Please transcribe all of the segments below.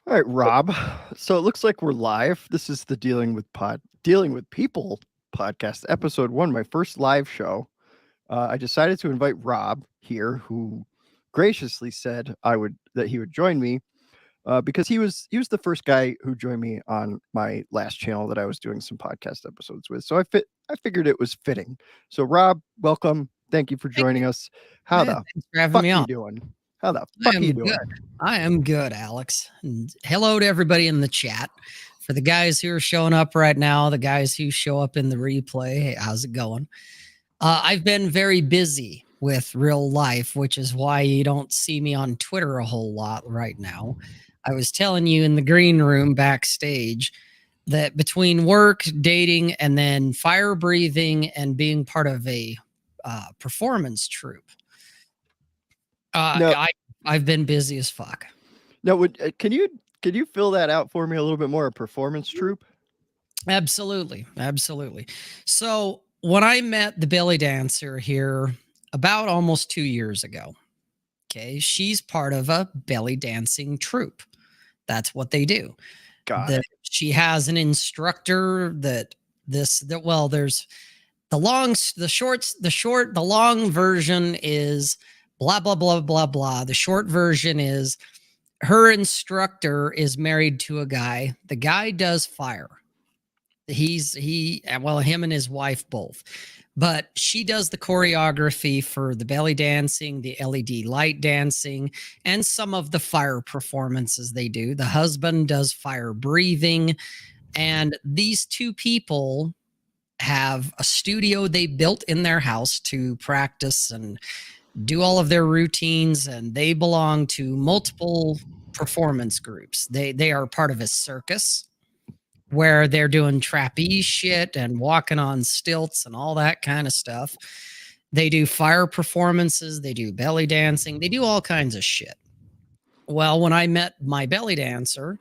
All right, Rob. So it looks like we're live. This is the Dealing with People podcast, episode 1, my first live show. I decided to invite Rob here, who graciously said that he would join me because he was the first guy who joined me on my last channel that I was doing some podcast episodes with. So I figured it was fitting. So Rob, welcome. Thank you for Thank you. joining us. How Yeah, the thanks for having fuck me you on. doing? How the I fuck are you am doing? good. I am good, Alex. And hello to everybody in the chat. For the guys who are showing up right now, the guys who show up in the replay, hey, how's it going? I've been very busy with real life, which is why you don't see me on Twitter a whole lot right now. I was telling you in the green room backstage that between work, dating, and then fire breathing and being part of a performance troupe, No, I've been busy as fuck. no. Can you fill that out for me a little bit more? A performance troupe? Absolutely. Absolutely. So when I met the belly dancer here about almost 2 years ago, okay, she's part of a belly dancing troupe. That's what they do. Got That it. she has an instructor there's the the long version is blah, blah, blah, blah, blah. The short version is her instructor is married to a guy. The guy does fire. Him and his wife both, but she does the choreography for the belly dancing, the LED light dancing, and some of the fire performances they do. The husband does fire breathing, and these two people have a studio they built in their house to practice and do all of their routines, and they belong to multiple performance groups. They are part of a circus where they're doing trapeze shit and walking on stilts and all that kind of stuff. They do fire performances, they do belly dancing, they do all kinds of shit. Well, when I met my belly dancer,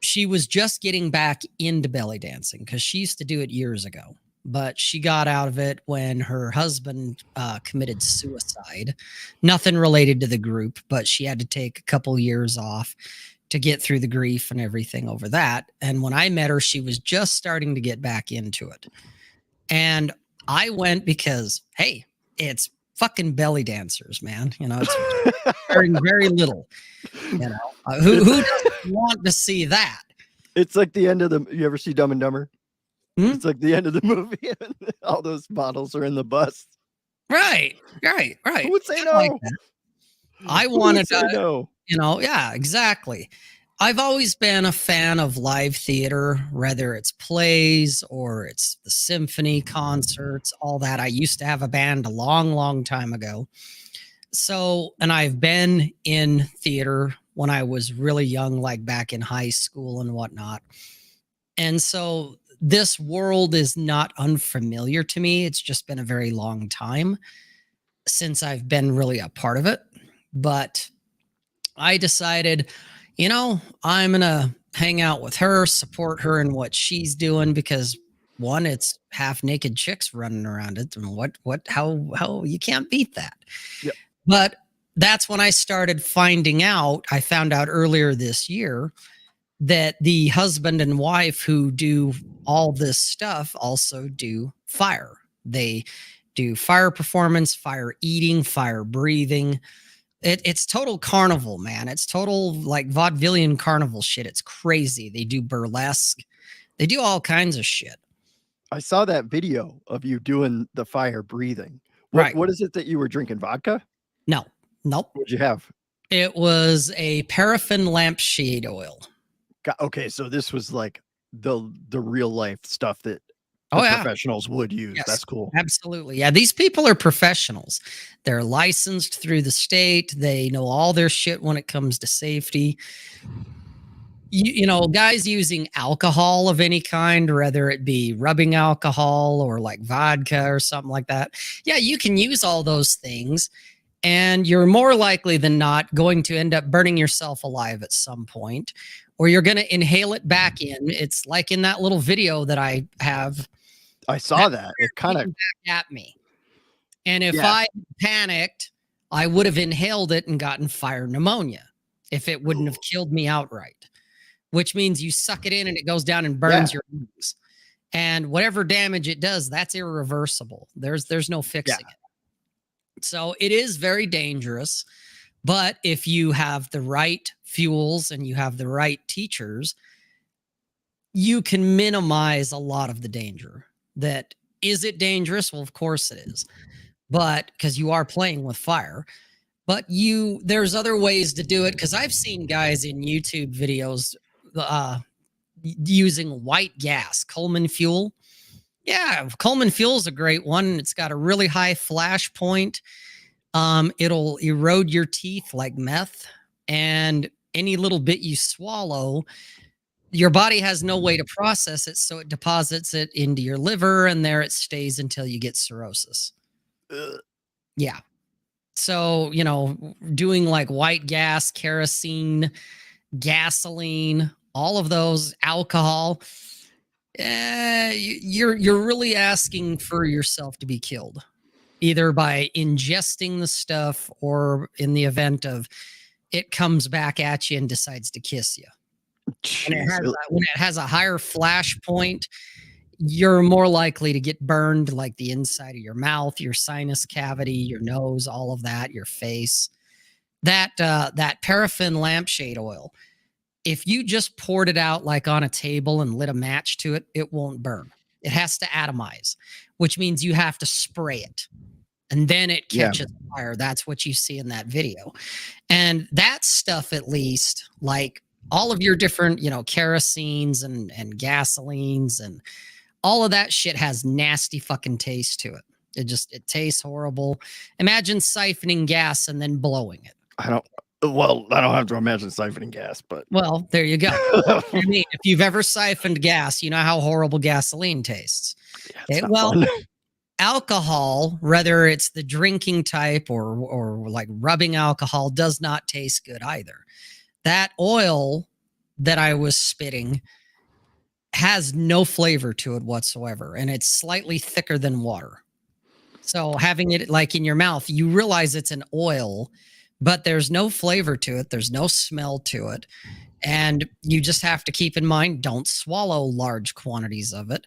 she was just getting back into belly dancing because she used to do it years ago. But she got out of it when her husband committed suicide. Nothing related to the group, but she had to take a couple years off to get through the grief and everything over that. And when I met her, she was just starting to get back into it. And I went because, hey, it's fucking belly dancers, man. It's very, very little. Who doesn't want to see that? It's like the end of you ever see Dumb and Dumber? Hmm? It's like the end of the movie and all those models are in the bus. Right. Who would say no? Like I wanted to no. Yeah, exactly. I've always been a fan of live theater, whether it's plays or it's the symphony concerts, all that. I used to have a band a long, long time ago. So, and I've been in theater when I was really young, like back in high school and whatnot. And so this world is not unfamiliar to me. It's just been a very long time since I've been really a part of it. But I decided, I'm going to hang out with her, support her in what she's doing because one, it's half naked chicks running around it. And how you can't beat that. Yep. But that's when I started I found out earlier this year that the husband and wife who do all this stuff also do fire. They do fire performance, fire eating, fire breathing. It's total carnival, man. It's total like vaudevillian carnival shit. It's crazy. They do burlesque. They do all kinds of shit. I saw that video of you doing the fire breathing. Right. What is it that you were drinking? Vodka? No. Nope. What'd you have? It was a paraffin lampshade oil. Okay, so this was like the real life stuff that professionals would use. Yes, that's cool. Absolutely. Yeah, these people are professionals. They're licensed through the state. They know all their shit when it comes to safety. Guys using alcohol of any kind, whether it be rubbing alcohol or like vodka or something like that. Yeah, you can use all those things. And you're more likely than not going to end up burning yourself alive at some point, or you're going to inhale it back in. It's like in that little video that I have. I saw that. It kind of at me. And if I panicked, I would have inhaled it and gotten fire pneumonia. if it wouldn't have killed me outright, which means you suck it in and it goes down and burns your lungs. And whatever damage it does, that's irreversible. There's no fixing it. So it is very dangerous. But if you have the right fuels and you have the right teachers, you can minimize a lot of the danger. That is it dangerous? Well, of course it is. But because you are playing with fire, but there's other ways to do it. Because I've seen guys in YouTube videos using white gas, Coleman fuel. Yeah, Coleman fuel is a great one. It's got a really high flash point. It'll erode your teeth like meth, and any little bit you swallow, your body has no way to process it, so it deposits it into your liver, and there it stays until you get cirrhosis. Yeah. So, doing like white gas, kerosene, gasoline, all of those, alcohol, you're really asking for yourself to be killed, either by ingesting the stuff or in the event of it comes back at you and decides to kiss you. When it has a higher flash point, you're more likely to get burned, like the inside of your mouth, your sinus cavity, your nose, all of that, your face. That paraffin lampshade oil, if you just poured it out like on a table and lit a match to it, it won't burn. It has to atomize, which means you have to spray it. And then it catches fire. That's what you see in that video. And that stuff, at least, like all of your different, kerosenes and gasolines and all of that shit has nasty fucking taste to it. It tastes horrible. Imagine siphoning gas and then blowing it. I don't have to imagine siphoning gas, but. Well, there you go. I mean, if you've ever siphoned gas, you know how horrible gasoline tastes. Yeah, fun. Alcohol, whether it's the drinking type or like rubbing alcohol, does not taste good either. That oil that I was spitting has no flavor to it whatsoever, and it's slightly thicker than water. So having it like in your mouth, you realize it's an oil, but there's no flavor to it. There's no smell to it. And you just have to keep in mind, don't swallow large quantities of it,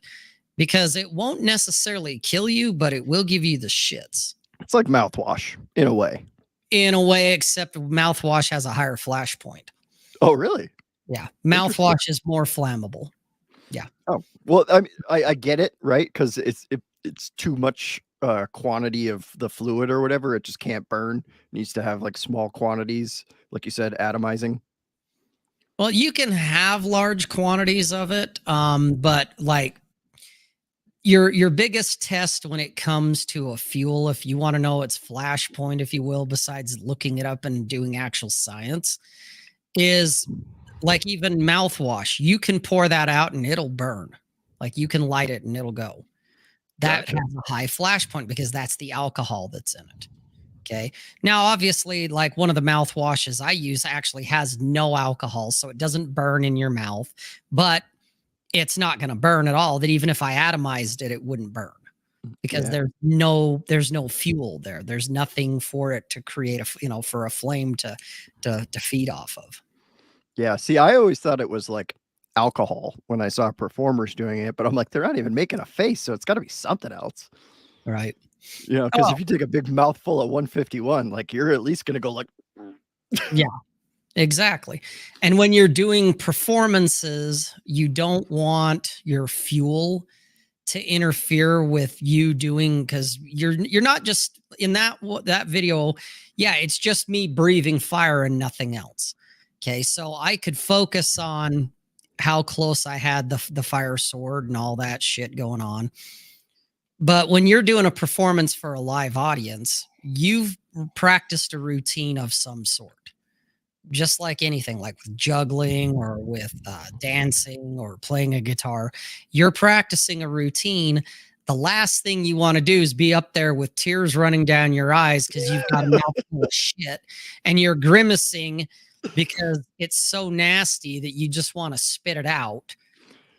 because it won't necessarily kill you, but it will give you the shits. It's like mouthwash in a way. Except mouthwash has a higher flash point. Oh, really? Yeah. Mouthwash is more flammable. Yeah. Oh, well, I get it, right? Because it's too much quantity of the fluid or whatever. It just can't burn. It needs to have like small quantities, like you said, atomizing. Well, you can have large quantities of it, but like your biggest test when it comes to a fuel, if you want to know its flash point, if you will, besides looking it up and doing actual science, is like even mouthwash. You can pour that out and it'll burn. Like you can light it and it'll go. That has a high flash point because that's the alcohol that's in it. Okay. Now, obviously, like one of the mouthwashes I use actually has no alcohol, so it doesn't burn in your mouth, but it's not going to burn at all. That even if I atomized it, it wouldn't burn because there's no fuel there. There's nothing for it to create for a flame to feed off of. Yeah. See, I always thought it was like alcohol when I saw performers doing it, but I'm like, they're not even making a face, so it's got to be something else, right? Because if you take a big mouthful of 151, like you're at least going to go like, yeah. Exactly. And when you're doing performances, you don't want your fuel to interfere with you doing, because you're not just in that video. Yeah, it's just me breathing fire and nothing else. Okay, so I could focus on how close I had the fire sword and all that shit going on. But when you're doing a performance for a live audience, you've practiced a routine of some sort. Just like anything, like with juggling or with dancing or playing a guitar, you're practicing a routine. The last thing you want to do is be up there with tears running down your eyes because you've got a mouthful of shit and you're grimacing because it's so nasty that you just want to spit it out.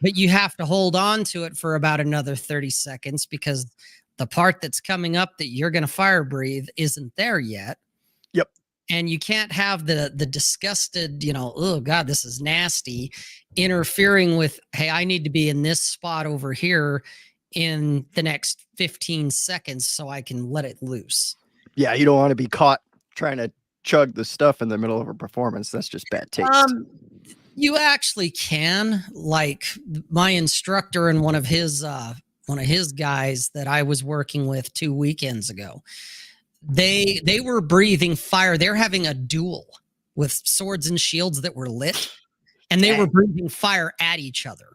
But you have to hold on to it for about another 30 seconds because the part that's coming up that you're going to fire breathe isn't there yet. Yep. And you can't have the disgusted, oh God, this is nasty, interfering with, hey, I need to be in this spot over here in the next 15 seconds so I can let it loose. Yeah, you don't want to be caught trying to chug the stuff in the middle of a performance. That's just bad taste. You actually can. Like my instructor and one of his guys that I was working with 2 weekends ago, they were breathing fire. They're having a duel with swords and shields that were lit, and they were breathing fire at each other.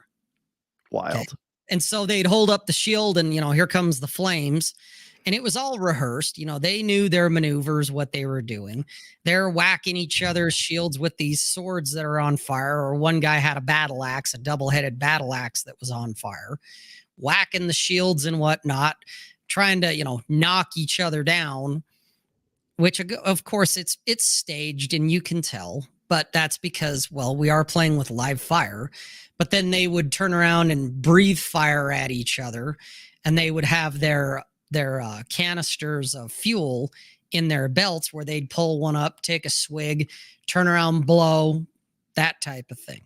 Wild. Okay? And so they'd hold up the shield and, here comes the flames. And it was all rehearsed. They knew their maneuvers, what they were doing. They're whacking each other's shields with these swords that are on fire. Or one guy had a battle axe, a double-headed battle axe that was on fire, whacking the shields and whatnot, trying to, knock each other down, which of course it's staged and you can tell, but that's because, well, we are playing with live fire. But then they would turn around and breathe fire at each other, and they would have their canisters of fuel in their belts where they'd pull one up, take a swig, turn around, blow, that type of thing.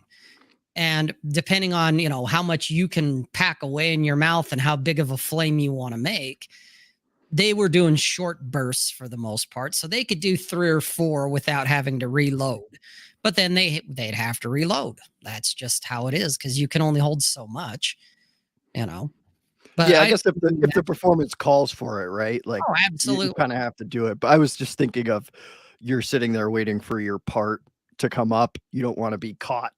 And depending on, how much you can pack away in your mouth and how big of a flame you want to make, they were doing short bursts for the most part. So they could do 3 or 4 without having to reload. But then they'd have to reload. That's just how it is, because you can only hold so much, But yeah, I guess if the performance calls for it, right? Like, absolutely, you kind of have to do it. But I was just thinking of, you're sitting there waiting for your part to come up. You don't want to be caught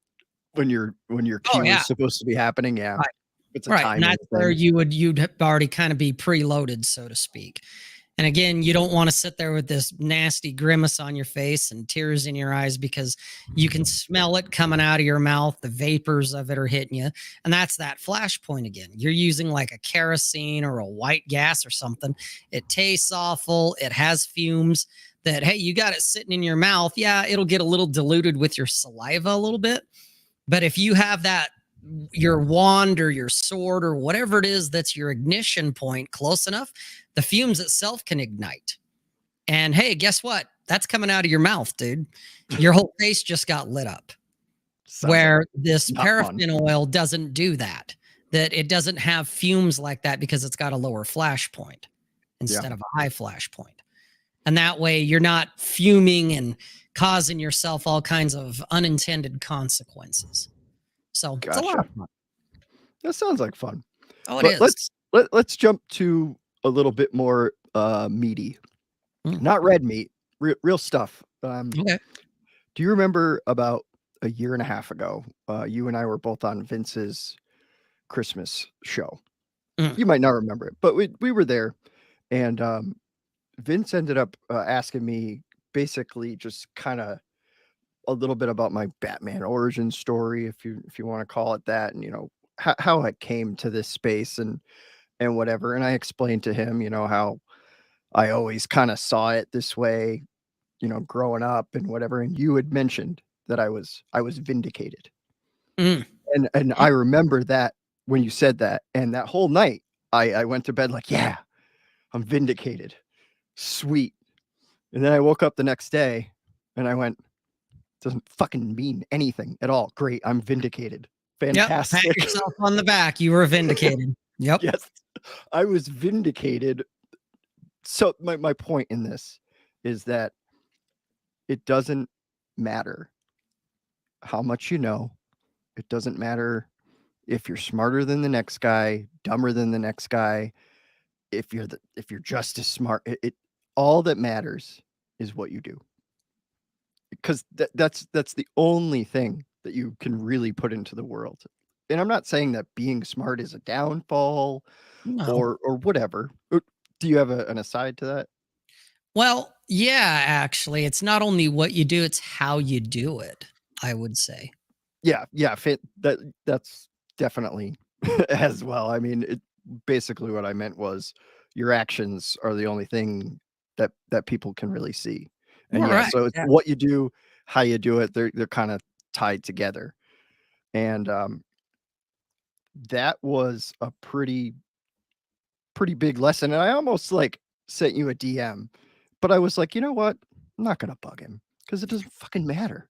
when your cue is supposed to be happening. Yeah, right. It's a time. And that's where you'd already kind of be preloaded, so to speak. And again, you don't want to sit there with this nasty grimace on your face and tears in your eyes, because you can smell it coming out of your mouth. The vapors of it are hitting you. And that's that flash point again. You're using like a kerosene or a white gas or something. It tastes awful. It has fumes that, hey, you got it sitting in your mouth. Yeah, it'll get a little diluted with your saliva a little bit. But if you have that, your wand or your sword or whatever it is that's your ignition point close enough, the fumes itself can ignite. And hey, guess what? That's coming out of your mouth, dude. Your whole face just got lit up. Where this paraffin oil doesn't do that. That it doesn't have fumes like that because it's got a lower flash point instead of a high flash point. And that way you're not fuming and causing yourself all kinds of unintended consequences. So it's a lot of fun. That sounds like fun. Oh, it is. Let's jump to a little bit more meaty, not red meat, real stuff. Okay. Do you remember about a year and a half ago, you and I were both on Vince's Christmas show? You might not remember it, but we were there, and Vince ended up asking me basically just kind of a little bit about my Batman origin story, if you want to call it that, and how I came to this space and whatever. And I explained to him, how I always kind of saw it this way, growing up and whatever. And you had mentioned that I was vindicated. And I remember that when you said that, and that whole night I went to bed like, yeah, I'm vindicated. Sweet. And then I woke up the next day and I went, doesn't fucking mean anything at all. Great. I'm vindicated. Fantastic. Yep, pat yourself on the back. You were vindicated. Yep. Yes. I was vindicated. So my point in this is that it doesn't matter how much you know. It doesn't matter if you're smarter than the next guy, dumber than the next guy. If you're just as smart, it all that matters is what you do. Because that's the only thing that you can really put into the world. And I'm not saying that being smart is a downfall or whatever. Do you have an aside to that? Well, yeah, actually, it's not only what you do, it's how you do it, I would say. Yeah, that's definitely as well. I mean, basically what I meant was your actions are the only thing that people can really see. And so it's what you do, how you do it, they're kind of tied together. And that was a pretty big lesson. And I almost like sent you a DM, but I was like, you know what? I'm not gonna bug him because it doesn't fucking matter.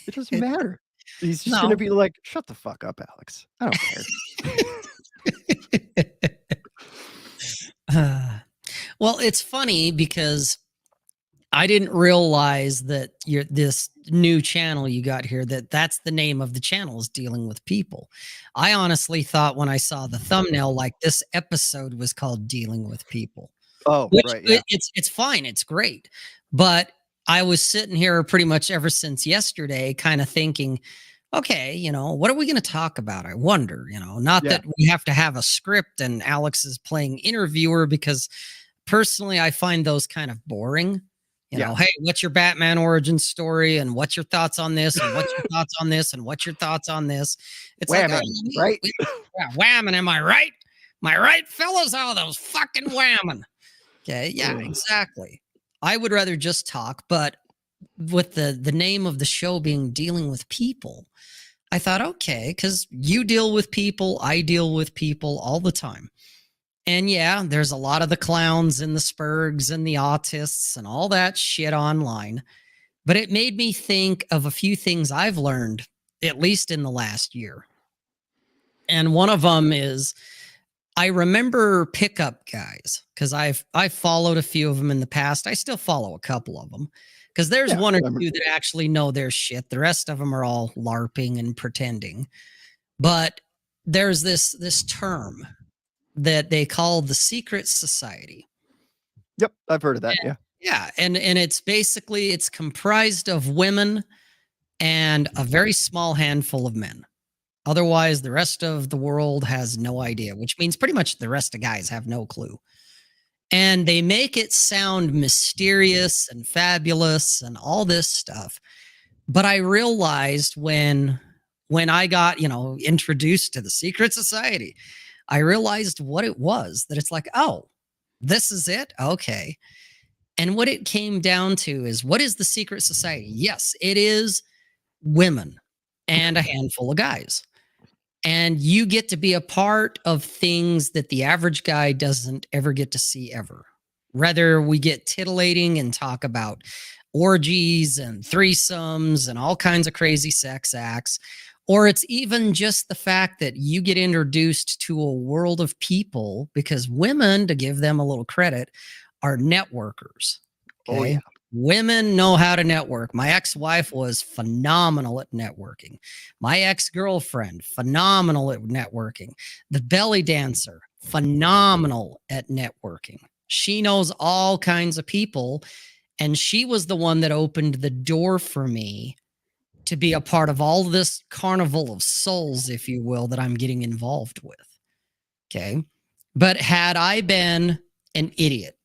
It doesn't matter. He's just gonna No. be like, "Shut the fuck up, Alex. I don't care." Well, it's funny because I didn't realize that this new channel you got here, that's the name of the channel, is Dealing with People. I honestly thought when I saw the thumbnail, like, this episode was called Dealing with People, Oh, which right, yeah. it's fine, it's great. But I was sitting here pretty much ever since yesterday kind of thinking, okay, what are we going to talk about? I wonder, not Yeah. that we have to have a script and Alex is playing interviewer, because personally I find those kind of boring. Yeah. Hey, what's your Batman origin story? And what's your thoughts on this? And what's your thoughts on this? And what's your thoughts on this? It's like, Whamming, right? yeah, whamming, am I right? Am I right, fellas? Oh, those fucking whamming. Okay, yeah, Ugh. exactly. I would rather just talk, but with the name of the show being Dealing with People, I thought, okay, because you deal with people, I deal with people all the time. And yeah, there's a lot of the clowns and the spurgs and the autists and all that shit online. But it made me think of a few things I've learned, at least in the last year. And one of them is, I remember pickup guys, because I've followed a few of them in the past. I still follow a couple of them, because there's one or two that actually know their shit. The rest of them are all LARPing and pretending. But there's this term that they call the secret society. Yep, I've heard of that. Yeah. Yeah, and it's basically, it's comprised of women and a very small handful of men. Otherwise, the rest of the world has no idea, which means pretty much the rest of guys have no clue. And they make it sound mysterious and fabulous and all this stuff. But I realized when I got, introduced to the secret society, I realized what it was, that it's like, oh, this is it? Okay. And what it came down to is, what is the secret society? Yes, it is women and a handful of guys. And you get to be a part of things that the average guy doesn't ever get to see ever. Whether we get titillating and talk about orgies and threesomes and all kinds of crazy sex acts, or it's even just the fact that you get introduced to a world of people, because women, to give them a little credit, are networkers. Okay? Oh, yeah. Women know how to network. My ex-wife was phenomenal at networking. My ex-girlfriend, phenomenal at networking. The belly dancer, phenomenal at networking. She knows all kinds of people, and she was the one that opened the door for me to be a part of all this carnival of souls, if you will, that I'm getting involved with. Okay. But had I been an idiot,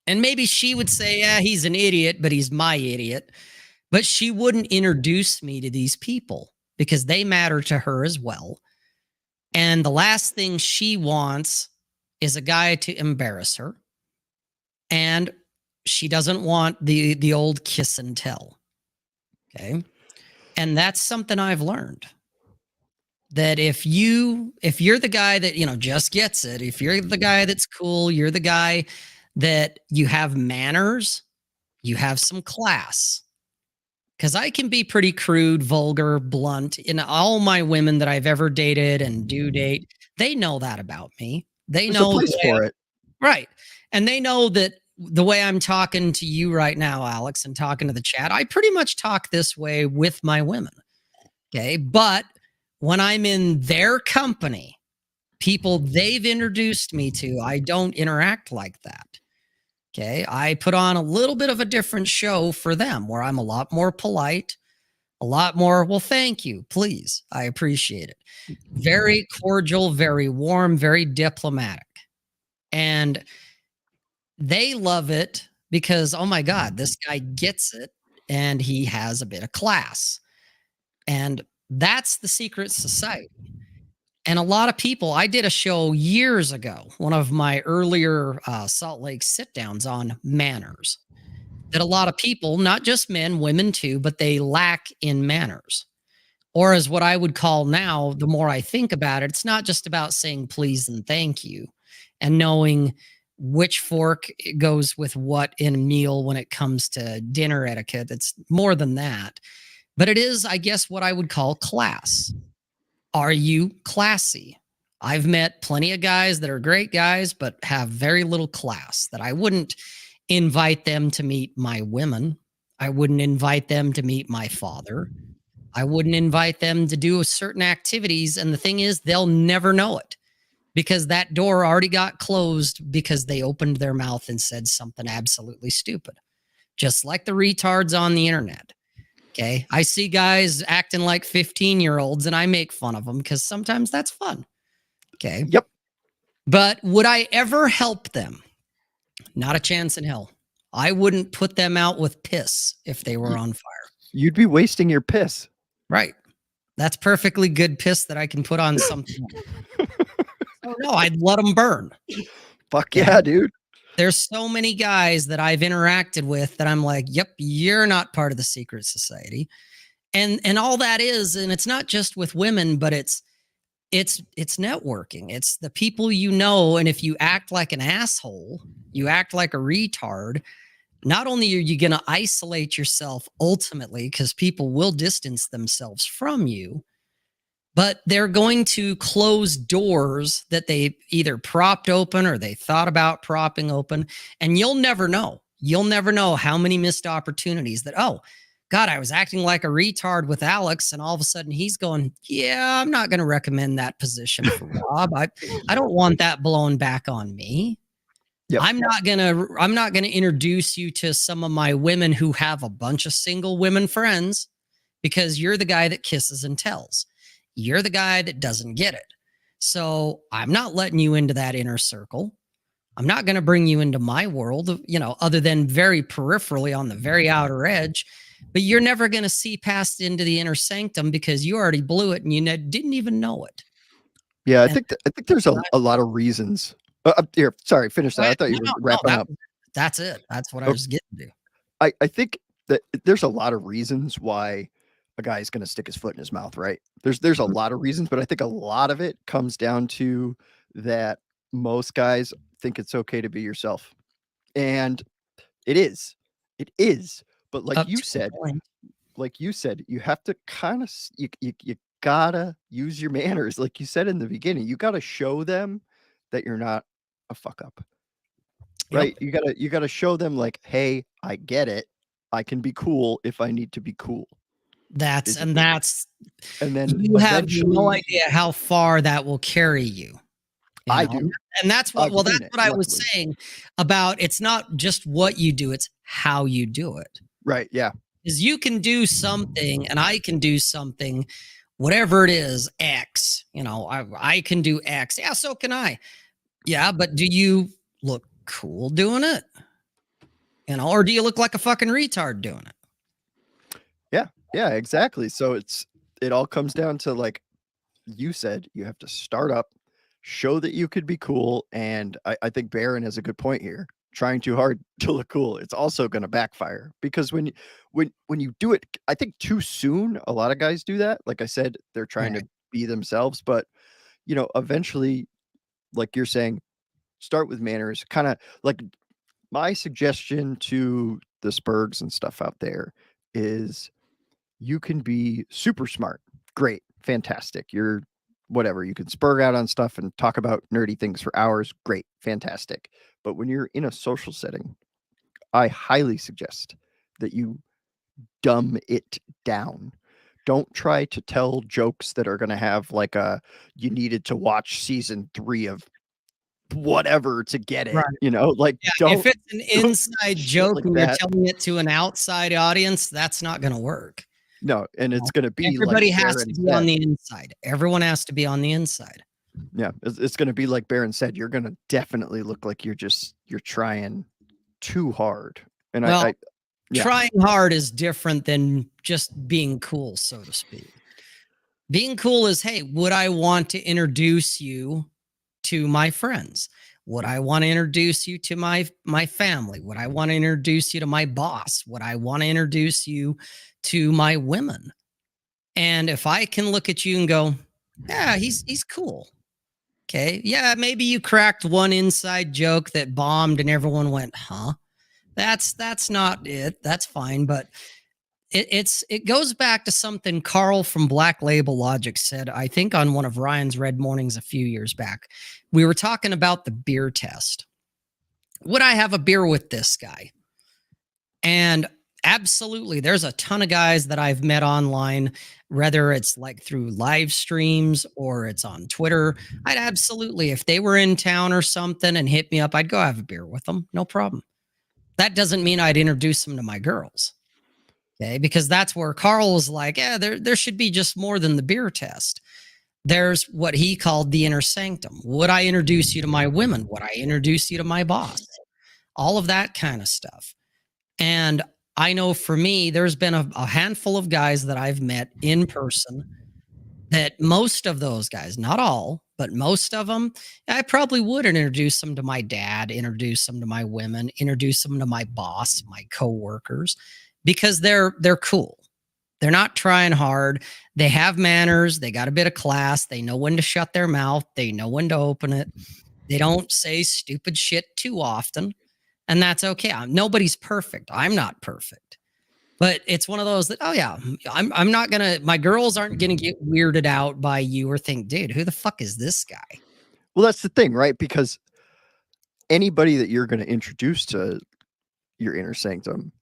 and maybe she would say, yeah, he's an idiot, but he's my idiot. But she wouldn't introduce me to these people because they matter to her as well. And the last thing she wants is a guy to embarrass her. And she doesn't want the old kiss and tell. Okay. And that's something I've learned. That if you're the guy that, just gets it, if you're the guy that's cool, you're the guy that you have manners, you have some class. Because I can be pretty crude, vulgar, blunt. In all my women that I've ever dated and do date, they know that about me. They There's know a place for it. Right. And they know that the way I'm talking to you right now, Alex, and talking to the chat, I pretty much talk this way with my women. Okay. But when I'm in their company, people they've introduced me to, I don't interact like that. Okay. I put on a little bit of a different show for them, where I'm a lot more polite, a lot more, well, thank you, please. I appreciate it. Very cordial, very warm, very diplomatic. And they love it because, oh my God, this guy gets it and he has a bit of class. And that's the secret society. And a lot of people, I did a show years ago, one of my earlier Salt Lake sit downs on manners, that a lot of people, not just men, women too, but they lack in manners. Or as what I would call now, the more I think about it, it's not just about saying please and thank you and knowing which fork goes with what in a meal when it comes to dinner etiquette. It's more than that. But it is, I guess, what I would call class. Are you classy? I've met plenty of guys that are great guys, but have very little class, that I wouldn't invite them to meet my women. I wouldn't invite them to meet my father. I wouldn't invite them to do certain activities. And the thing is, they'll never know it because that door already got closed because they opened their mouth and said something absolutely stupid, just like the retards on the internet. Okay. I see guys acting like 15-year-olds and I make fun of them because sometimes that's fun. Okay. Yep. But would I ever help them? Not a chance in hell. I wouldn't put them out with piss if they were on fire. You'd be wasting your piss. Right. That's perfectly good piss that I can put on something. Oh no, I'd let them burn. Fuck yeah, dude. There's so many guys that I've interacted with that I'm like, yep, you're not part of the secret society. And all that is, and it's not just with women, but it's networking. It's the people you know. And if you act like an asshole, you act like a retard, not only are you going to isolate yourself ultimately, because people will distance themselves from you, but they're going to close doors that they either propped open or they thought about propping open. And you'll never know. You'll never know how many missed opportunities that, oh, God, I was acting like a retard with Alex. And all of a sudden he's going, yeah, I'm not going to recommend that position for Rob. I don't want that blown back on me. Yep. I'm not going to introduce you to some of my women who have a bunch of single women friends because you're the guy that kisses and tells. You're the guy that doesn't get it. So I'm not letting you into that inner circle. I'm not going to bring you into my world, other than very peripherally on the very outer edge, but you're never going to see past into the inner sanctum because you already blew it and you didn't even know it. Yeah. I think there's a lot of reasons. Here, sorry, finish that. I thought you were wrapping up. That's it. That's what I was getting to. I think that there's a lot of reasons why a guy is going to stick his foot in his mouth, right? There's a lot of reasons, but I think a lot of it comes down to that most guys think it's okay to be yourself. And it is. But like you said, you have to kind of, you gotta use your manners. Like you said in the beginning, you gotta show them that you're not a fuck up, right? Yep. You gotta show them like, hey, I get it. I can be cool if I need to be cool. And then you have no idea how far that will carry you. I do. And that's what, I was saying about, it's not just what you do, it's how you do it. Right. Yeah. Because you can do something and I can do something, whatever it is, X, I can do X. Yeah. So can I. Yeah. But do you look cool doing it? Or do you look like a fucking retard doing it? Yeah, exactly. So it all comes down to, like you said, you have to start up, show that you could be cool. And I think Baron has a good point here. Trying too hard to look cool, it's also going to backfire because when you do it, I think too soon, a lot of guys do that. Like I said, they're trying to be themselves, but eventually, like you're saying, start with manners. Kind of like my suggestion to the Spurgs and stuff out there is, you can be super smart. Great. Fantastic. You're whatever. You can spurg out on stuff and talk about nerdy things for hours. Great. Fantastic. But when you're in a social setting, I highly suggest that you dumb it down. Don't try to tell jokes that are going to have like you needed to watch season 3 of whatever to get it, right. If it's an inside joke like and you're telling it to an outside audience, that's not going to work. No, and it's going to be everybody has to be on the inside. Everyone has to be on the inside. Yeah, it's going to be like Baron said. You're going to definitely look like you're trying too hard. And trying hard is different than just being cool, so to speak. Being cool is, hey, would I want to introduce you to my friends? Would I want to introduce you to my family? Would I want to introduce you to my boss? Would I want to introduce you to my women? And if I can look at you and go, yeah, he's cool. Okay. Yeah, maybe you cracked one inside joke that bombed and everyone went, huh? That's not it. That's fine. But it goes back to something Carl from Black Label Logic said, I think on one of Ryan's Red Mornings a few years back. We were talking about the beer test. Would I have a beer with this guy? And absolutely, there's a ton of guys that I've met online, whether it's like through live streams or it's on Twitter. I'd absolutely, if they were in town or something and hit me up, I'd go have a beer with them. No problem. That doesn't mean I'd introduce them to my girls. Okay. Because that's where Carl was like, yeah, there should be just more than the beer test. There's what he called the inner sanctum. Would I introduce you to my women? Would I introduce you to my boss? All of that kind of stuff. And I know for me, there's been a handful of guys that I've met in person that most of those guys, not all, but most of them, I probably would introduce them to my dad, introduce them to my women, introduce them to my boss, my coworkers, because they're cool. They're not trying hard. They have manners. They got a bit of class. They know when to shut their mouth. They know when to open it. They don't say stupid shit too often. And that's okay. Nobody's perfect. I'm not perfect. But it's one of those that, oh yeah, I'm not gonna, my girls aren't gonna get weirded out by you or think, dude, who the fuck is this guy? Well, that's the thing, right? Because anybody that you're going to introduce to your inner sanctum,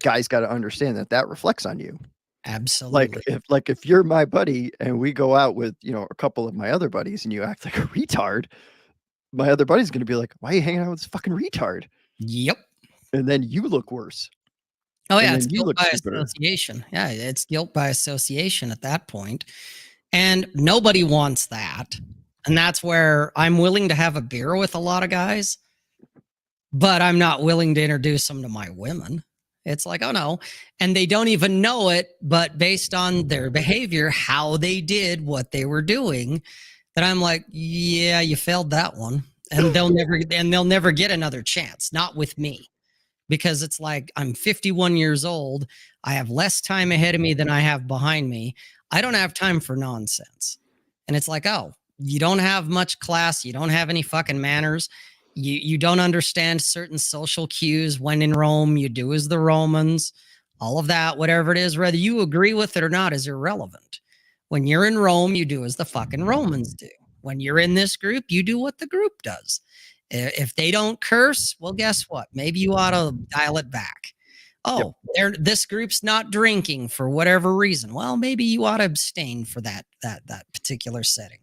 guys got to understand that reflects on you. Absolutely. If you're my buddy and we go out with, a couple of my other buddies and you act like a retard, my other buddy's going to be like, why are you hanging out with this fucking retard? Yep. And then you look worse. Oh yeah, it's guilt by association. Yeah, it's guilt by association at that point. And nobody wants that. And that's where I'm willing to have a beer with a lot of guys, but I'm not willing to introduce them to my women. It's like, oh no. And they don't even know it, but based on their behavior, how they did what they were doing, that I'm like, yeah, you failed that one. And they'll never get another chance. Not with me. Because it's like, I'm 51 years old. I have less time ahead of me than I have behind me. I don't have time for nonsense. And it's like, oh, you don't have much class. You don't have any fucking manners. You don't understand certain social cues. When in Rome, you do as the Romans. All of that, whatever it is, whether you agree with it or not, is irrelevant. When you're in Rome, you do as the fucking Romans do. When you're in this group, you do what the group does. If they don't curse, well, guess what? Maybe you ought to dial it back. Oh, this group's not drinking for whatever reason. Well, maybe you ought to abstain for that particular setting.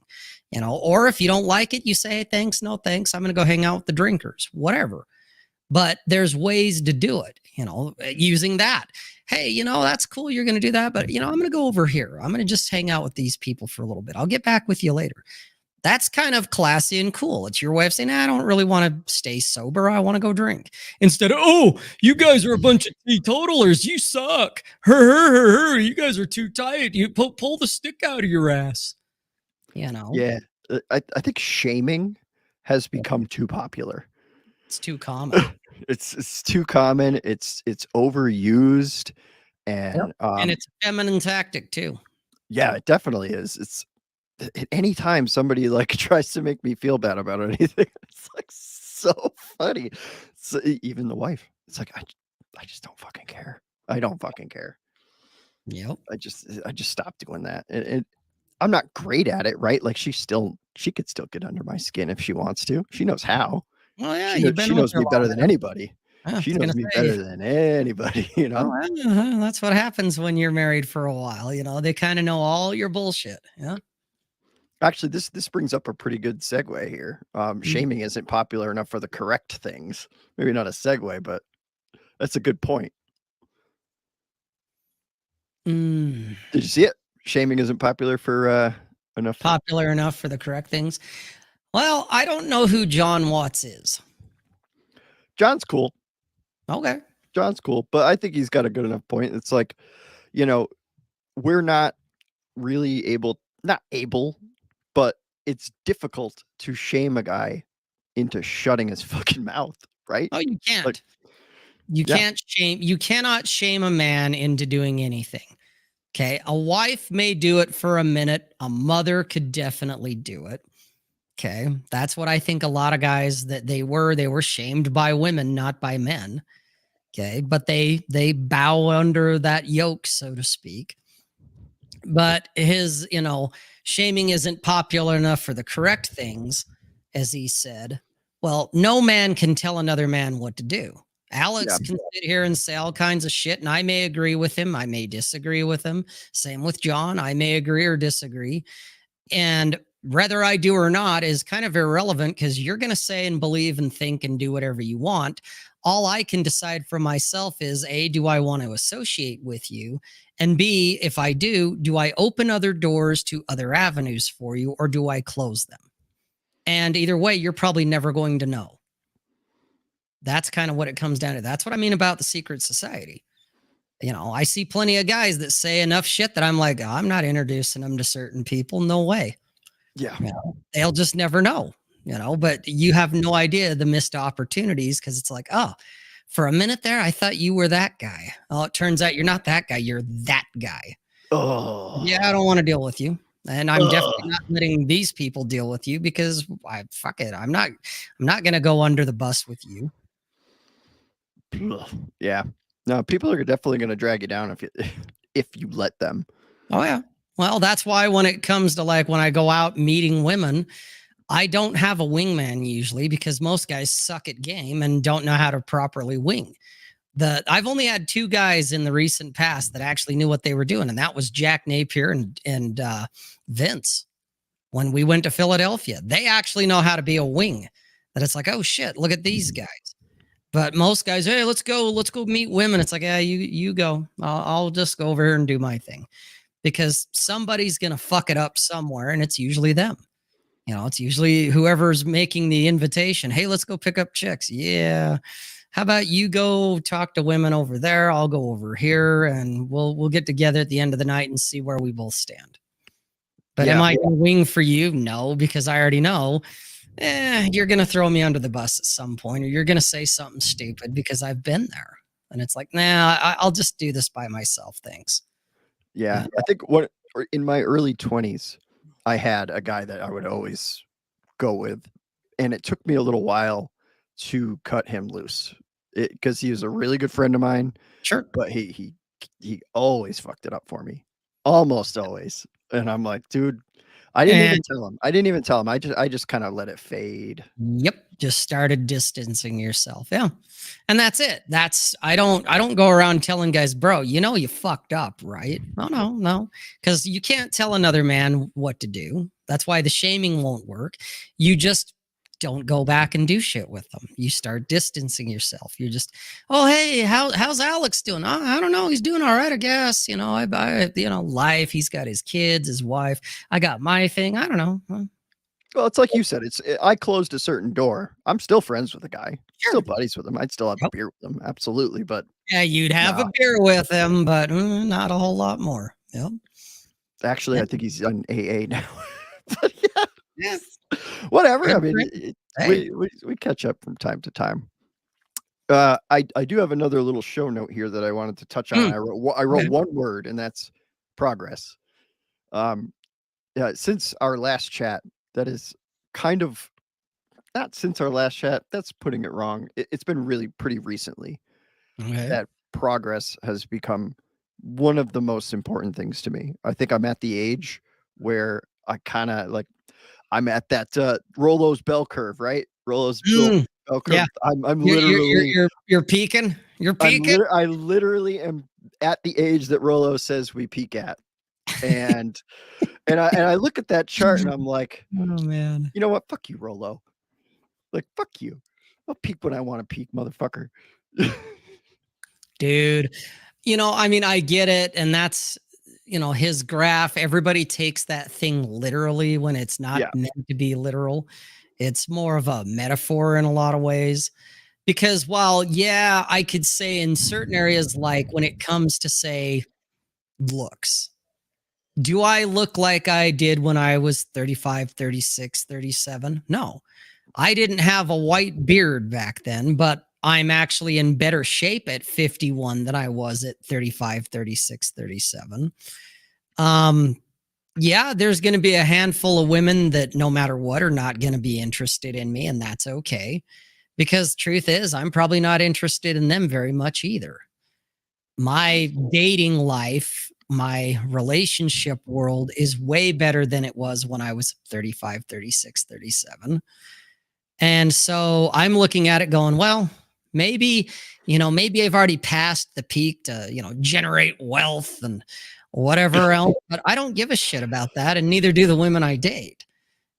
Or if you don't like it, you say, hey, thanks, no thanks. I'm going to go hang out with the drinkers, whatever. But there's ways to do it, using that. Hey, that's cool. You're going to do that. But, I'm going to go over here. I'm going to just hang out with these people for a little bit. I'll get back with you later. That's kind of classy and cool. It's your way of saying, I don't really want to stay sober. I want to go drink. Instead of, oh, you guys are a bunch of teetotalers. You suck. You guys are too tight. You pull the stick out of your ass. Yeah. I think shaming has become too popular. It's too common. It's too common. It's overused. And it's a feminine tactic too. Yeah, it definitely is. It's anytime somebody tries to make me feel bad about anything, it's so funny. So even the wife, it's like, I just don't fucking care. I don't fucking care. Yep. I just stopped doing that. And I'm not great at it, right? Like she could still get under my skin if she wants to. She knows how. Well, yeah, she knows me better than anybody. She knows me better than anybody, that's what happens when you're married for a while. They kind of know all your bullshit. Yeah. Actually, this brings up a pretty good segue here. Shaming isn't popular enough for the correct things. Maybe not a segue, but that's a good point. Did you see it? Shaming isn't popular for enough. Popular enough for the correct things. Well, I don't know who John Watts is. John's cool. Okay. John's cool, but I think he's got a good enough point. It's like, we're not really not able, but it's difficult to shame a guy into shutting his fucking mouth, right? Oh, you can't. You cannot shame a man into doing anything. Okay. A wife may do it for a minute. A mother could definitely do it. Okay. That's what I think a lot of guys that they were shamed by women, not by men. Okay. But they bow under that yoke, so to speak. But his, shaming isn't popular enough for the correct things, as he said. Well, no man can tell another man what to do. Alex Yeah. can sit here and say all kinds of shit, and I may agree with him. I may disagree with him. Same with John. I may agree or disagree. And whether I do or not is kind of irrelevant because you're going to say and believe and think and do whatever you want. All I can decide for myself is A, do I want to associate with you? And B, if I do I open other doors to other avenues for you or do I close them? And either way, you're probably never going to know. That's kind of what it comes down to. That's what I mean about the secret society. I see plenty of guys that say enough shit that I'm like, oh, I'm not introducing them to certain people. No way. Yeah. They'll just never know, but you have no idea the missed opportunities because it's like, oh, for a minute there, I thought you were that guy. Oh, it turns out you're not that guy. You're that guy. Oh. Yeah, I don't want to deal with you. And I'm definitely not letting these people deal with you because fuck it. I'm not going to go under the bus with you. Yeah. No, people are definitely going to drag you down if you let them. Oh yeah. Well, that's why when it comes to like when I go out meeting women, I don't have a wingman usually because most guys suck at game and don't know how to properly wing. I've only had two guys in the recent past that actually knew what they were doing, and that was Jack Napier and Vince. When we went to Philadelphia, they actually know how to be a wing. That it's like, oh shit, look at these guys. But most guys, hey, let's go meet women. It's like, yeah, you go. I'll just go over here and do my thing, because somebody's gonna fuck it up somewhere, and it's usually them. It's usually whoever's making the invitation. Hey, let's go pick up chicks. Yeah. How about you go talk to women over there? I'll go over here, and we'll get together at the end of the night and see where we both stand. But am I going to wing for you? No, because I already know you're going to throw me under the bus at some point, or you're going to say something stupid because I've been there. And it's like, nah, I'll just do this by myself. Thanks. Yeah. I think in my early 20s, I had a guy that I would always go with, and it took me a little while to cut him loose because he was a really good friend of mine. Sure. But he always fucked it up for me, almost always. And I'm like, dude, I didn't even tell him. I just kind of let it fade. Yep. Just started distancing yourself. Yeah. And that's it. I don't go around telling guys, bro, you fucked up, right? No. Because you can't tell another man what to do. That's why the shaming won't work. You just don't go back and do shit with them. You start distancing yourself. You're just, oh, hey, how's Alex doing? I don't know. He's doing all right, I guess. Life. He's got his kids, his wife. I got my thing. I don't know. Well, it's like you said. I closed a certain door. I'm still friends with the guy. Sure. Still buddies with him. I'd still have a beer with him. Absolutely. But yeah, you'd have a beer with him, but not a whole lot more. Yep. Actually, I think he's on AA now. But yeah. Yes. Whatever. I mean, we catch up from time to time. I do have another little show note here that I wanted to touch on. I wrote one word, and that's progress. Yeah, since our last chat, that is kind of not since our last chat. That's putting it wrong. It's been really pretty recently that progress has become one of the most important things to me. I think I'm at the age where I kind of like. I'm at that Rolo's bell curve, right? Rolo's bell curve. Yeah. I'm literally you're peaking. You're peaking. I literally am at the age that Rolo says we peak at, and I look at that chart and I'm like, oh man, you know what? Fuck you, Rolo. Like fuck you. I'll peak when I want to peak, motherfucker. Dude, I mean, I get it, and that's. His graph, everybody takes that thing literally when it's not meant to be literal. It's more of a metaphor in a lot of ways. Because while, I could say in certain areas, like when it comes to, say, looks, do I look like I did when I was 35, 36, 37? No. I didn't have a white beard back then, but I'm actually in better shape at 51 than I was at 35, 36, 37. Yeah, there's going to be a handful of women that no matter what are not going to be interested in me, and that's okay. Because truth is, I'm probably not interested in them very much either. My dating life, my relationship world is way better than it was when I was 35, 36, 37. And so I'm looking at it going, well, maybe, maybe I've already passed the peak to, generate wealth and whatever else, but I don't give a shit about that. And neither do the women I date.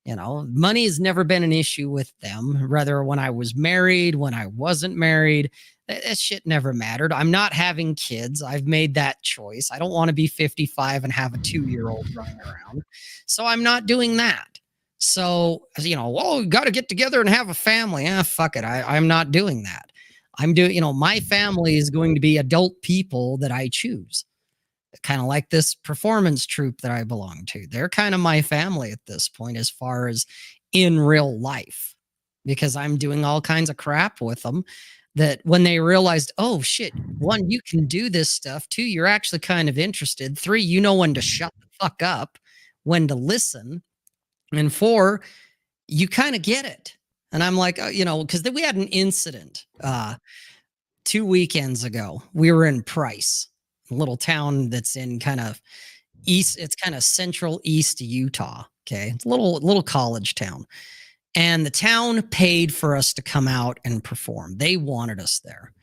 Money has never been an issue with them. Rather, when I was married, when I wasn't married, that shit never mattered. I'm not having kids. I've made that choice. I don't want to be 55 and have a 2-year-old running around. So I'm not doing that. So, well, we got to get together and have a family. Fuck it. I'm not doing that. I'm doing, my family is going to be adult people that I choose. Kind of like this performance troupe that I belong to. They're kind of my family at this point, as far as in real life, because I'm doing all kinds of crap with them that when they realized, oh shit, one, you can do this stuff. Two, you're actually kind of interested. Three, you know when to shut the fuck up, when to listen. And four, you kind of get it. And I'm like, because we had an incident 2 weekends ago. We were in Price, a little town that's in kind of east. It's kind of central east Utah. Okay, it's a little college town, and the town paid for us to come out and perform. They wanted us there.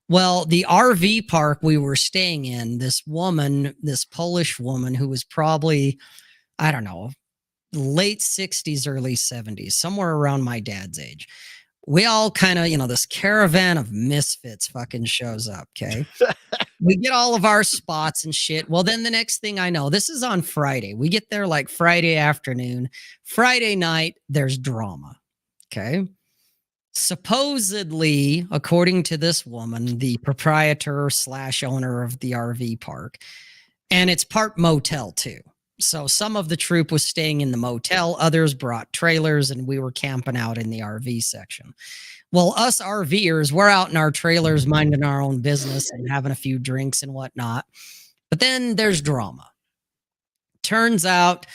Well, the RV park we were staying in, this Polish woman who was probably, I don't know, late 60s, early 70s, somewhere around my dad's age. We all kind of, this caravan of misfits fucking shows up. Okay. We get all of our spots and shit. Well, then the next thing I know, this is on Friday. We get there like Friday afternoon. Friday night, there's drama. Okay. Supposedly, according to this woman, the proprietor / owner of the RV park, and it's part motel too. So some of the troupe was staying in the motel, others brought trailers, and we were camping out in the RV section. Well, us RVers, we're out in our trailers minding our own business and having a few drinks and whatnot. But then there's drama. Turns out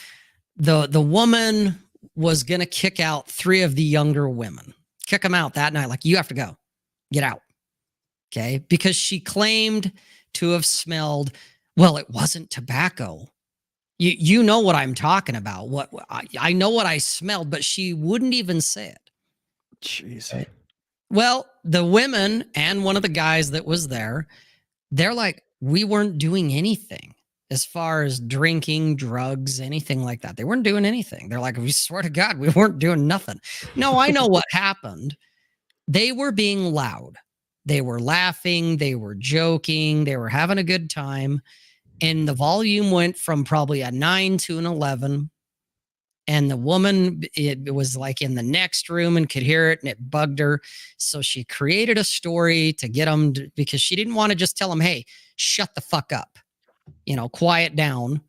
the woman was going to kick out 3 of the younger women. Kick them out that night. Like, you have to go. Get out. Okay? Because she claimed to have smelled, well, it wasn't tobacco. You know what I'm talking about. What I know what I smelled, but she wouldn't even say it. Jeez. Well, the women and one of the guys that was there, they're like, we weren't doing anything as far as drinking, drugs, anything like that. They weren't doing anything. They're like, we swear to God, we weren't doing nothing. No, I know what happened. They were being loud. They were laughing. They were joking. They were having a good time. And the volume went from probably a 9 to an 11. And the woman, it was like in the next room and could hear it, and it bugged her. So she created a story to get them because she didn't want to just tell them, hey, shut the fuck up, quiet down.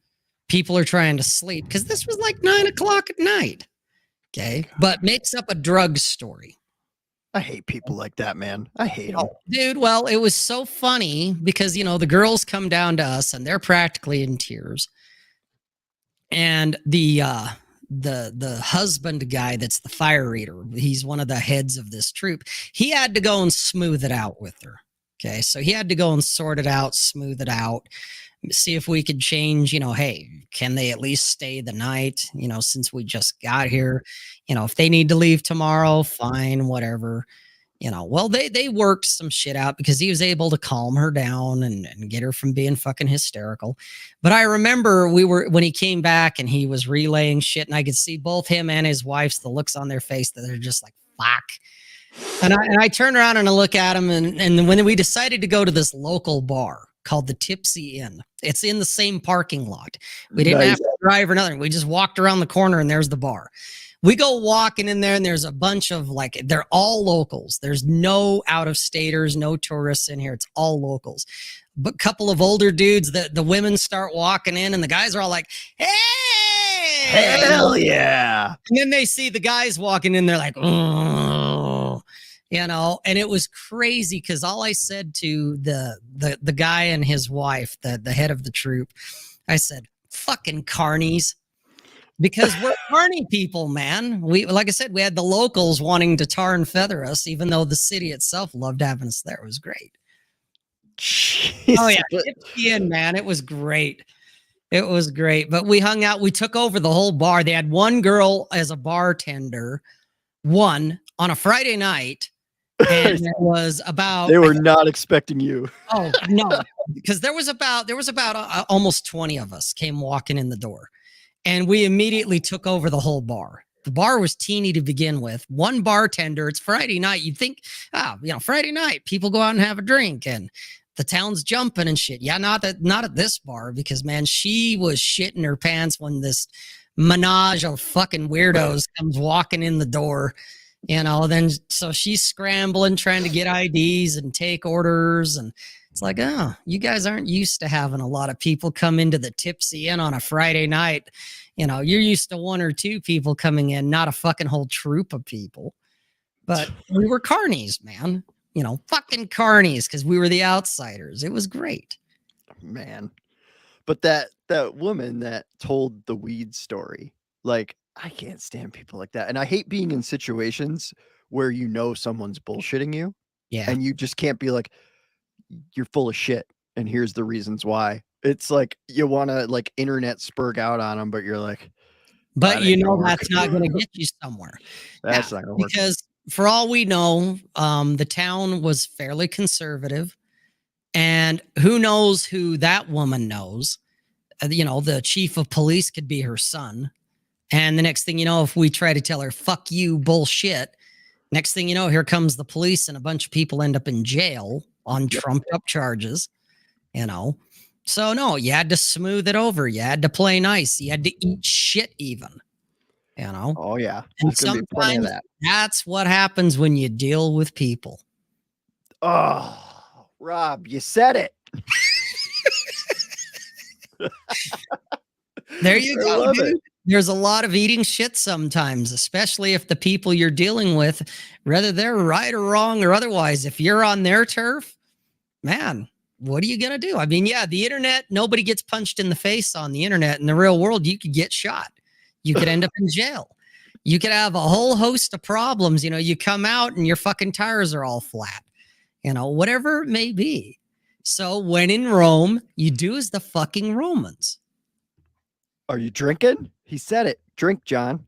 People are trying to sleep, because this was like 9 o'clock at night. Okay. But makes up a drug story. I hate people like that, man. I hate them. Dude, well, it was so funny because, the girls come down to us and they're practically in tears. And the husband guy that's the fire eater, he's one of the heads of this troop. He had to go and smooth it out with her. Okay. So he had to go and sort it out, smooth it out, see if we could change, hey, can they at least stay the night, since we just got here, if they need to leave tomorrow, fine, whatever. Well, they worked some shit out because he was able to calm her down and get her from being fucking hysterical. But I remember when he came back and he was relaying shit, and I could see both him and his wife's, the looks on their face that they're just like, fuck. And I turn around and I look at him, and when we decided to go to this local bar called the Tipsy Inn, it's in the same parking lot. We didn't have to drive or nothing. We just walked around the corner and there's the bar. We go walking in there and there's a bunch of they're all locals. There's no out-of-staters, no tourists in here. It's all locals. But a couple of older dudes, the women start walking in and the guys are all like, hey! Hell yeah. And then they see the guys walking in, they're like, oh, and it was crazy because all I said to the guy and his wife, the head of the troop, I said, fucking carnies. Because we're carny people, man. Like I said, we had the locals wanting to tar and feather us, even though the city itself loved having us there. It was great. Jeez, Oh yeah, in, man, it was great. It was great. But we hung out. We took over the whole bar. They had one girl as a bartender, one on a Friday night, and it was about. They were not expecting you. Oh no, because there was about almost 20 of us came walking in the door. And we immediately took over the whole bar. The bar was teeny to begin with. One bartender. It's Friday night. You'd think, Friday night, people go out and have a drink and the town's jumping and shit. Yeah, not at this bar because, man, she was shitting her pants when this menage of fucking weirdos comes walking in the door. Then so she's scrambling, trying to get IDs and take orders. And it's like, oh, you guys aren't used to having a lot of people come into the Tipsy Inn on a Friday night. You're used to one or two people coming in, not a fucking whole troop of people. But we were carnies, man. Fucking carnies because we were the outsiders. It was great. Man. But that woman that told the weed story, like, I can't stand people like that. And I hate being in situations where someone's bullshitting you. Yeah. And you just can't be like, you're full of shit and here's the reasons why. It's like you want to like internet spurg out on them, but you're like, but that's not going to get you somewhere. That's not going to work. Because for all we know, the town was fairly conservative, and who knows who that woman knows. The chief of police could be her son. And the next thing you know, if we try to tell her, fuck you, bullshit, next thing you know, here comes the police and a bunch of people end up in jail on trumped up charges, So no, you had to smooth it over. You had to play nice. You had to eat shit even, Oh yeah. And sometimes that's what happens when you deal with people. Oh, Rob, you said it. There you go, dude. There's a lot of eating shit sometimes, especially if the people you're dealing with, whether they're right or wrong or otherwise, if you're on their turf, man, what are you going to do? I mean, yeah, the internet, nobody gets punched in the face on the internet. In the real world, you could get shot. You could end up in jail. You could have a whole host of problems. You come out and your fucking tires are all flat, whatever it may be. So when in Rome, you do as the fucking Romans. Are you drinking? He said it. Drink, John.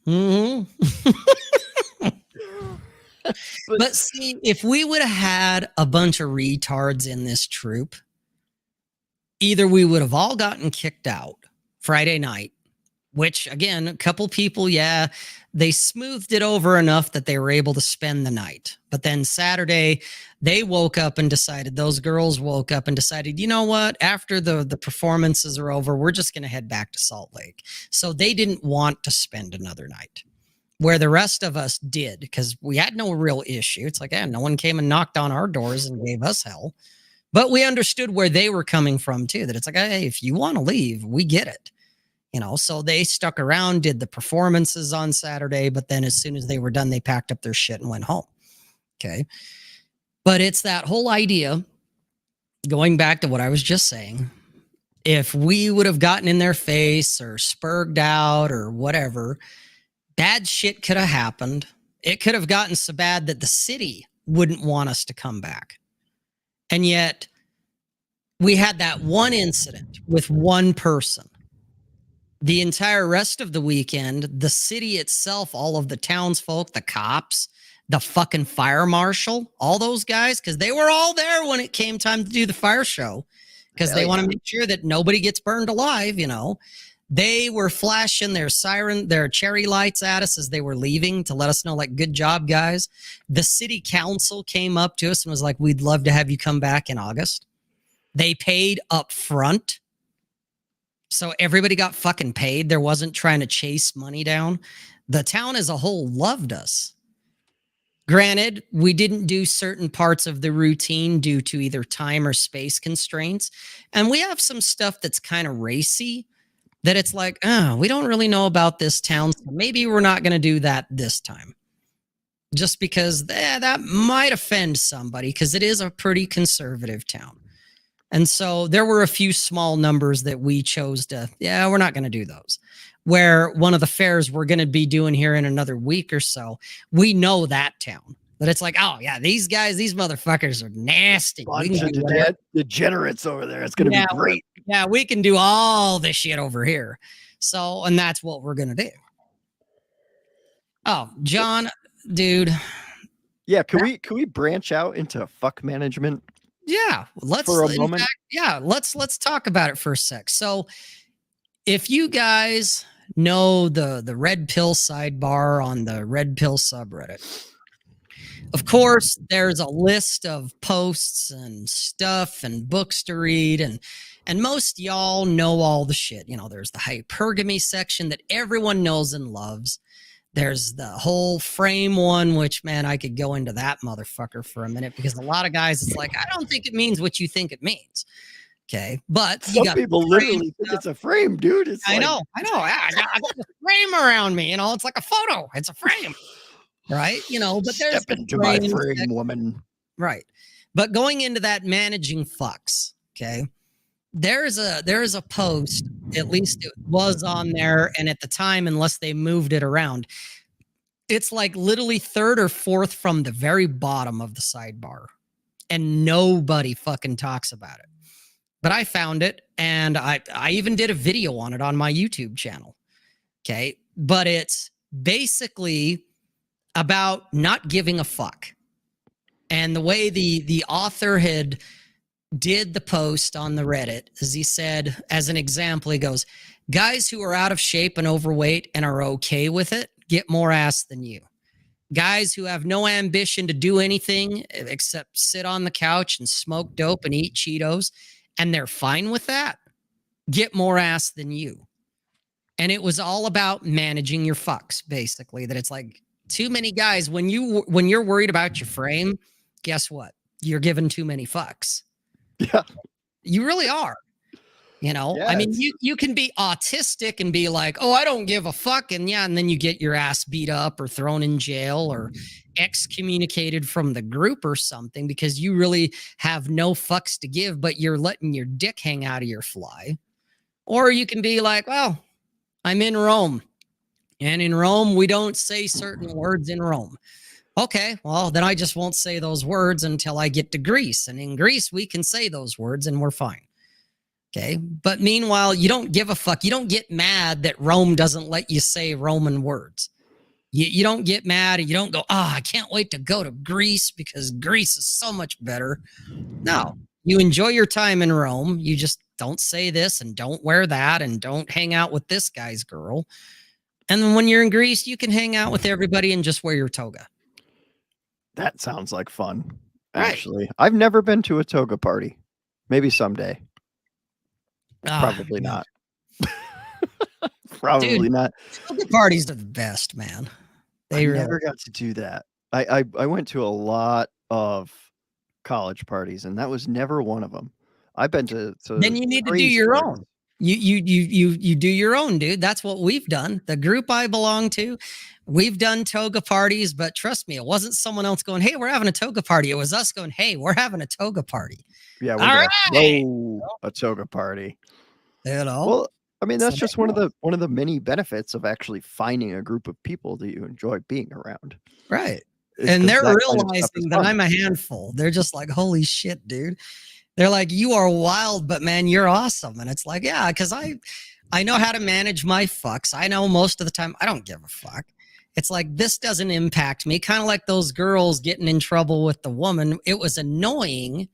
Mm-hmm. But see, if we would have had a bunch of retards in this troop, either we would have all gotten kicked out Friday night, which again, a couple people, yeah, they smoothed it over enough that they were able to spend the night. But then Saturday, they woke up and decided, those girls woke up and decided, you know what, after the performances are over, we're just going to head back to Salt Lake. So they didn't want to spend another night, where the rest of us did, because we had no real issue. It's like, no one came and knocked on our doors and gave us hell. But we understood where they were coming from too, that it's like, hey, if you want to leave, we get it. So they stuck around, did the performances on Saturday, but then as soon as they were done, they packed up their shit and went home. Okay. But it's that whole idea, going back to what I was just saying, if we would have gotten in their face or spurged out or whatever, bad shit could have happened. It could have gotten so bad that the city wouldn't want us to come back. And yet we had that one incident with one person. The entire rest of the weekend, the city itself, all of the townsfolk, the cops, the fucking fire marshal, all those guys, because they were all there when it came time to do the fire show, because they want to make sure that nobody gets burned alive, They were flashing their cherry lights at us as they were leaving to let us know, like, good job, guys. The city council came up to us and was like, we'd love to have you come back in August. They paid up front. So everybody got fucking paid. There wasn't trying to chase money down. The town as a whole loved us. Granted, we didn't do certain parts of the routine due to either time or space constraints. And we have some stuff that's kind of racy, that it's like, we don't really know about this town. So maybe we're not going to do that this time. Just because that might offend somebody, because it is a pretty conservative town. And so there were a few small numbers that we chose to, yeah, we're not going to do those. Where one of the fairs we're going to be doing here in another week or so, we know that town. But it's like, oh, yeah, these guys, these motherfuckers are nasty. Bunch of degenerates over there. It's going to be great. Yeah, we can do all this shit over here. So, and that's what we're going to do. Oh, John, dude. Yeah, can we branch out into fuck management? Yeah, let's talk about it for a sec. So, if you guys know the red pill sidebar on the red pill subreddit, of course, there's a list of posts and stuff and books to read, and most y'all know all the shit. You know, there's the hypergamy section that everyone knows and loves. There's the whole frame one, which, man, I could go into that motherfucker for a minute because a lot of guys, it's like, I don't think it means what you think it means. Okay. But some people literally think it's a frame, dude. It's I know. I got a frame around me. You know, it's like a photo. It's a frame. Right. You know, but there's step into my frame, woman. Right. But going into that managing fucks. Okay. There is a post, at least it was on there, and at the time, unless they moved it around, it's like literally third or fourth from the very bottom of the sidebar, and nobody fucking talks about it. But I found it, and I even did a video on it on my YouTube channel. Okay, but it's basically about not giving a fuck, and the way the author did the post on the Reddit is he said, as an example, he goes, guys who are out of shape and overweight and are okay with it get more ass than you. Guys who have no ambition to do anything except sit on the couch and smoke dope and eat Cheetos, and they're fine with that, get more ass than you. And it was all about managing your fucks, basically, that it's like too many guys, when you're worried about your frame, guess what? You're giving too many fucks. Yeah, you really are. You know, yes. I mean, you can be autistic and be like, oh, I don't give a fuck. And yeah, and then you get your ass beat up or thrown in jail or excommunicated from the group or something because you really have no fucks to give, but you're letting your dick hang out of your fly. Or you can be like, well, I'm in Rome. And in Rome, we don't say certain words in Rome. Okay, well, then I just won't say those words until I get to Greece. And in Greece, we can say those words and we're fine. Okay, but meanwhile, you don't give a fuck. You don't get mad that Rome doesn't let you say Roman words. You don't get mad and you don't go, I can't wait to go to Greece because Greece is so much better. No, you enjoy your time in Rome. You just don't say this and don't wear that and don't hang out with this guy's girl. And then when you're in Greece, you can hang out with everybody and just wear your toga. That sounds like fun, actually. Right. I've never been to a toga party. Maybe someday. Probably not. Probably Dude, not. Toga parties are the best, man. I never got to do that. I went to a lot of college parties, and that was never one of them. I've been to then you need to do your own. You do your own, dude. That's what we've done. The group I belong to, we've done toga parties, but trust me, it wasn't someone else going, hey, we're having a toga party. It was us going, hey, we're having a toga party. Yeah, we're going a toga party. You know? Well, I mean, that's just one of the many benefits of actually finding a group of people that you enjoy being around. Right. And they're realizing that I'm a handful. They're just like, holy shit, dude. They're like, you are wild, but man, you're awesome. And it's like, yeah, because I know how to manage my fucks. I know most of the time I don't give a fuck. It's like, this doesn't impact me. Kind of like those girls getting in trouble with the woman. It was annoying,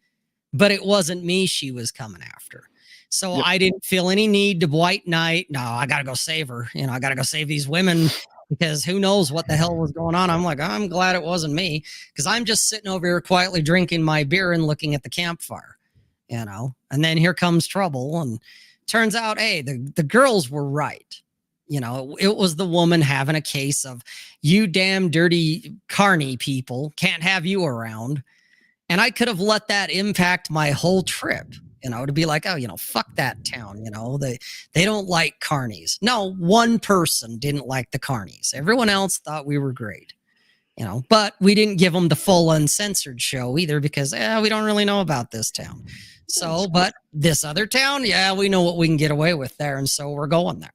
but it wasn't me she was coming after. So yep. I didn't feel any need to white knight. No, I got to go save her. You know, I got to go save these women because who knows what the hell was going on. I'm like, I'm glad it wasn't me because I'm just sitting over here quietly drinking my beer and looking at the campfire, you know, and then here comes trouble. And turns out, hey, the girls were right. You know, it was the woman having a case of you damn dirty carny people can't have you around. And I could have let that impact my whole trip. You know, to be like, oh, you know, fuck that town. You know, they don't like carnies. No, one person didn't like the carnies. Everyone else thought we were great. But we didn't give them the full uncensored show either because we don't really know about this town. So, but this other town, we know what we can get away with there, and so we're going there.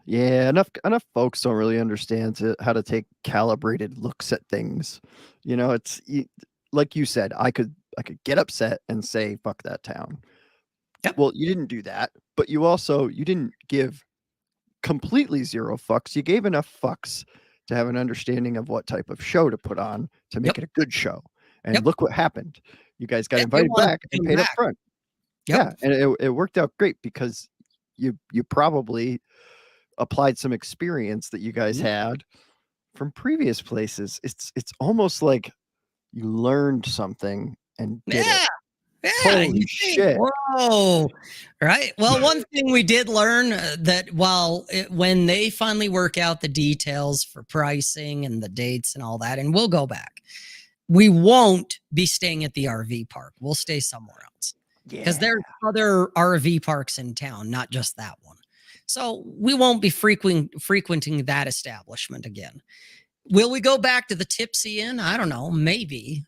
Yeah, enough folks don't really understand how to take calibrated looks at things. It's like you said, I could get upset and say fuck that town. Yep. Well, you didn't do that, but you didn't give completely zero fucks. You gave enough fucks to have an understanding of what type of show to put on to make it a good show. And look what happened. You guys got invited back and paid up front. Yep. Yeah, and it worked out great because you probably applied some experience that you guys had from previous places. It's almost like you learned something and did it. Yeah, holy shit! Whoa! Right. Well, one thing we did learn that when they finally work out the details for pricing and the dates and all that, and we'll go back, we won't be staying at the RV park. We'll stay somewhere else because there's other RV parks in town, not just that one. So we won't be frequenting that establishment again. Will we go back to the Tipsy Inn? I don't know. Maybe.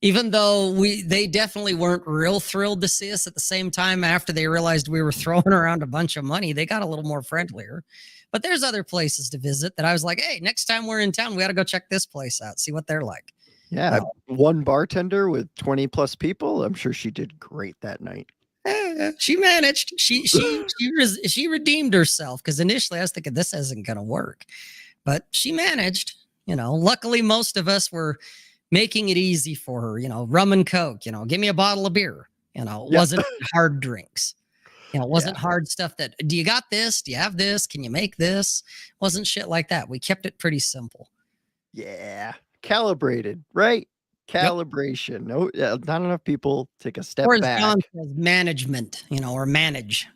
Even though they definitely weren't real thrilled to see us at the same time after they realized we were throwing around a bunch of money, they got a little more friendlier. But there's other places to visit that I was like, hey, next time we're in town, we got to go check this place out, see what they're like. Yeah, one bartender with 20 plus people. I'm sure she did great that night. She managed. She redeemed herself because initially I was thinking this isn't going to work, but she managed. Luckily most of us were making it easy for her. Rum and Coke. Give me a bottle of beer. It wasn't hard drinks. It wasn't hard stuff that. Do you got this? Do you have this? Can you make this? It wasn't shit like that. We kept it pretty simple. Yeah, calibrated, right? Calibration. No, not enough people take a step back. John says management, or manage.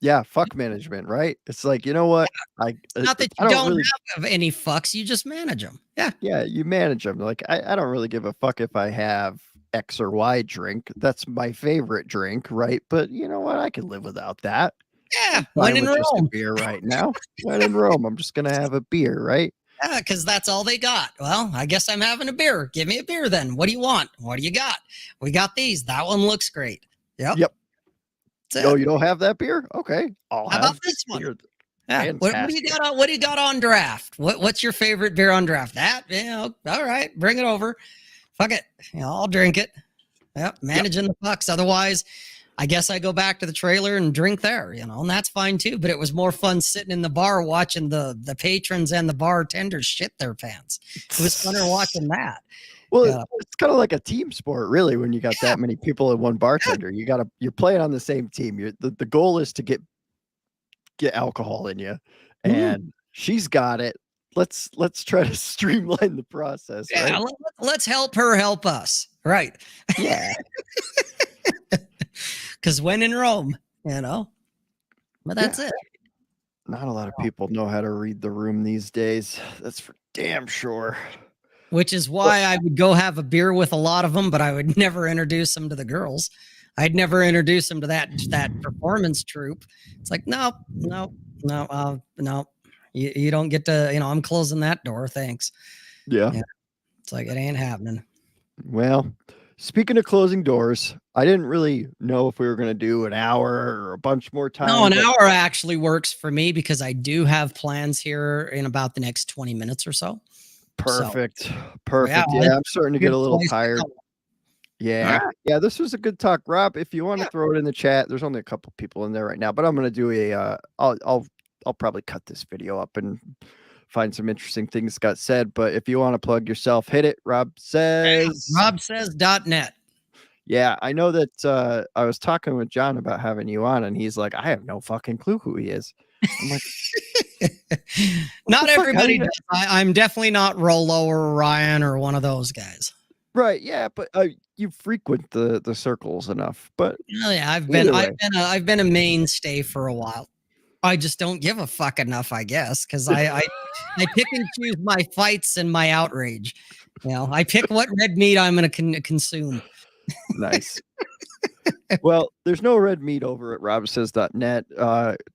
Yeah, fuck management, right? It's like, you know what? Not that you don't have any fucks, you just manage them. Yeah. Yeah, you manage them. Like, I don't really give a fuck if I have X or Y drink. That's my favorite drink, right? But you know what? I can live without that. Yeah, when in Rome. Just a beer right now. When in Rome, I'm just going to have a beer, right? Yeah, because that's all they got. Well, I guess I'm having a beer. Give me a beer then. What do you want? What do you got? We got these. That one looks great. Yep. Oh, you don't have that beer? Okay. How about this one? Yeah. What do you got on? What do you got on draft? What's your favorite beer on draft? That? All right. Bring it over. Fuck it. I'll drink it. Yep. Managing the pucks. Otherwise, I guess I go back to the trailer and drink there, and that's fine too. But it was more fun sitting in the bar watching the patrons and the bartenders shit their pants. It was funner watching that. Well, it's kind of like a team sport, really, when you got that many people and one bartender. You're playing on the same team. The goal is to get alcohol in you, and she's got it. Let's try to streamline the process. Yeah, right? Let's help her help us. Right. Yeah. Because when in Rome, but that's it. Not a lot of people know how to read the room these days. That's for damn sure. Which is why I would go have a beer with a lot of them, but I would never introduce them to the girls. I'd never introduce them to that performance troupe. It's like, no. You don't get to, I'm closing that door. Thanks. Yeah. It's like, it ain't happening. Well, speaking of closing doors, I didn't really know if we were going to do an hour or a bunch more time. No, an hour actually works for me because I do have plans here in about the next 20 minutes or so. Perfect. Yeah, I'm starting to get a little tired. Yeah. This was a good talk, Rob. If you want to throw it in the chat, there's only a couple people in there right now, but I'm going to do I'll probably cut this video up and find some interesting things got said. But if you want to plug yourself, hit it. RobSays.net. Yeah, I know that I was talking with John about having you on, and he's like, I have no fucking clue who he is. I'm like, not everybody does. I'm definitely not Rolo or Ryan or one of those guys. Right. Yeah, but you frequent the circles enough. But I've been a mainstay for a while. I just don't give a fuck enough, I guess, because I pick and choose my fights and my outrage. I pick what red meat I'm going to consume. Nice. Well, there's no red meat over at robsays.net.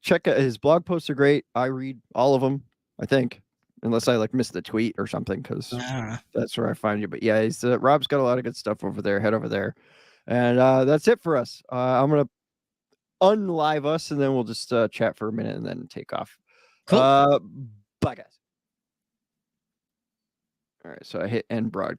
Check out his blog posts are great. I read all of them, I think. unless I like missed the tweet or something, because Ah, that's where I find you. But yeah, he's Rob's got a lot of good stuff over there. Head over there, and that's it for us. I'm gonna unlive us, and then we'll just chat for a minute and then take off. cool. Bye, guys. All right, so I hit end broadcast.